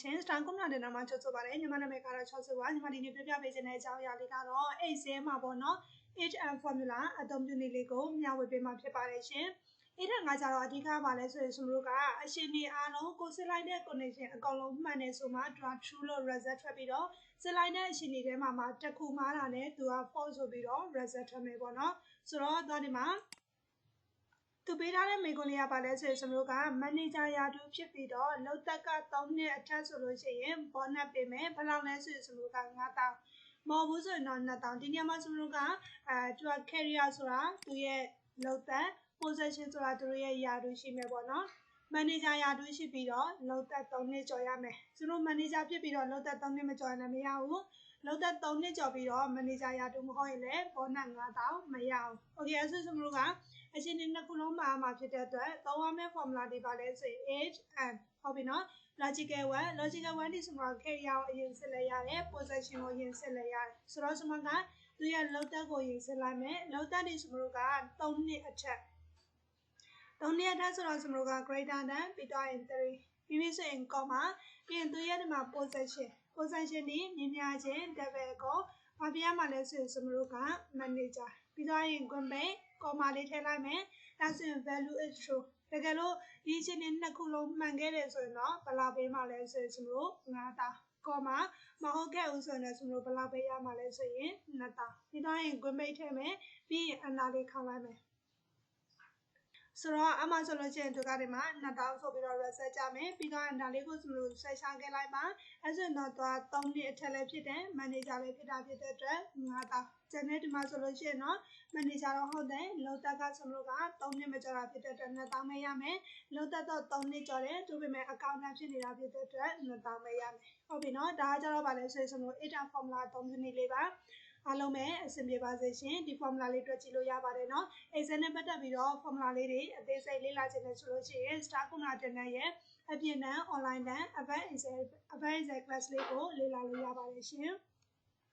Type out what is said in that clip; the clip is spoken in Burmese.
ချင်းစတန်ကုမ္ပဏီနာမချုပ်ဆိုပါတယ်ညီမနာမည်ကတော့60ပါညီမဒီနေ့ပြပြပေးခြင်းတဲ့အကြောင်းအရာလေးကတော့အိတ်စဲမှာပေါ့နော် HM formula အသုံးပြုနည်းလေးကိုမျှဝေပေးမှာဖြစ်ပါတယ်ရှင်အဲ့ဒါငါကြတော့အဓိကပါလဲဆိုရင်စမတို့ကအရှင်နေအားလုံးကိုစစ်လိုက်တဲ့ connection အကောင်လုံးမှန်တယ်ဆိုမှ true လို့ result ထွက်ပြီးတော့စစ်လိုက်တဲ့အရှင်နေထဲမှာတစ်ခုမှားတာနဲ့သူက false ဆိုပြီးတော့ result ထွက်မယ်ပေါ့နော်ဆိုတော့တော့ဒီမှာသူပေးထားတဲ့မိကွန်လေးကပါလဲဆိုရင်စမတို့က manager ရာထူးဖြစ်ပြီးတော့လောက်သက်က3နှစ်အထက်ဆိုလို့ရှိရင် bonus ပေးမယ်ဘယ်လောက်လဲဆိုရင်စမတို့က9000မဟုတ်ဘူးဆိုရင်တော့2000ဒီနေရာမှာစမတို့ကသူက career ဆိုတာသူရဲ့လောက်သက် position ဆိုတာသူရဲ့ရာထူးရှိမယ်ပေါ့နော် manager ရာထူးရှိပြီးတော့လောက်သက်3နှစ်ကျော်ရမယ်စမတို့ manager ဖြစ်ပြီးတော့လောက်သက်3နှစ်မကျော်ရင်လည်းမရဘူးလောက်သက်3နှစ်ကျော်ပြီးတော့ manager ရာထူးမဟုတ်ရင်လည်း bonus 9000မရဘူး okay အဲ့ဆိုစမတို့ကအချင်းဒီနှစ်ခုလုံးမှာဖြစ်တဲ့အတွက်သုံးရမယ့် formula တွေပါလဲဆိုရင် age and ဟုတ်ပြီနော် logical 1ဒီစမက career ကိုအရင်စစ်လိုက်ရတယ် possession ကိုအရင်စစ်လိုက်ရတယ်ဆိုတော့စမကသူရဲ့လောက်သက်ကိုအရင်စစ်လိုက်မယ်လောက်သက်ဒီစမတို့က3နှစ်အထက်3နှစ်အထက်ဆိုတော့စမတို့က greater than ပြီးတော့ရင်3ပြီးပြီဆိုရင် comma ပြီးရင်သူရဲ့ဒီမှာ possession ဒီမြင်များခြင်း double ကိုဘာပြရမှာလဲဆိုရင်စမတို့က manager ပြီးတော့ရင် comma လေးထည့်လိုက်မယ်ဒါဆိုရင် value is true တကယ်လို့ဒီအချင်းနှစ်ခုလုံးမှန်ခဲ့တယ်ဆိုရင်တော့ဘယ်လောက်ပေးမှာလဲဆိုရင်စမတို့9000 comma မဟုတ်ခဲ့ဘူးဆိုရင်လည်းစမတို့ဘယ်လောက်ပေးရမှာလဲဆိုရင်2000ပြီးတော့ရင် ထည့်မယ်ပြီးရင်အနာလေးခေါင်းလိုက်မယ်ဆိုတော့အမှဆိုလို့ရှိရင်သူကဒီမှာ2000ဆိုပြီးတော့ reset ကြမယ်ပြီးတော့ဒါလေးကိုစမလို့ဆွဲချခဲ့လိုက်ပါအဲဆိုရင်တော့သူက3နှစ်အထက်လည်းဖြစ်တယ် manager လည်းဖြစ်တာဖြစ်တဲ့အတွက်9000ကျန်တဲ့ဒီမှာဆိုလို့ရှိရင်တော့ manager တော့ဟုတ်တယ်လောက်သက်ကစမလို့က3နှစ်မကျော်တာဖြစ်တဲ့အတွက်2000ပဲရမယ်လောက်သက်တော့3နှစ်ကျော်တယ်သူပေမဲ့ account ဖြစ်နေတာဖြစ်တဲ့အတွက်2000ပဲရမယ်ဟုတ်ပြီနော်ဒါကကြတော့ဗာလဲဆိုရင်စမလို့ eta formula အသုံးပြုနည်းလေးပါအားလုံးပဲအဆင်ပြေပါစေရှင်ဒီ formula လေးတွေ့ကြည့်လို့ရပါတယ်နော် exam နဲ့ပတ်သက်ပြီးတော့ formula လေးတွေအသေးစိတ်လေ့လာခြင်းနဲ့ဆိုလို့ရှိရင် Star Kumla တင်တဲ့ရဲ့အပြင်တန်း online တန်း advanced exam class လေးကိုလေ့လာလို့ရပါတယ်ရှင်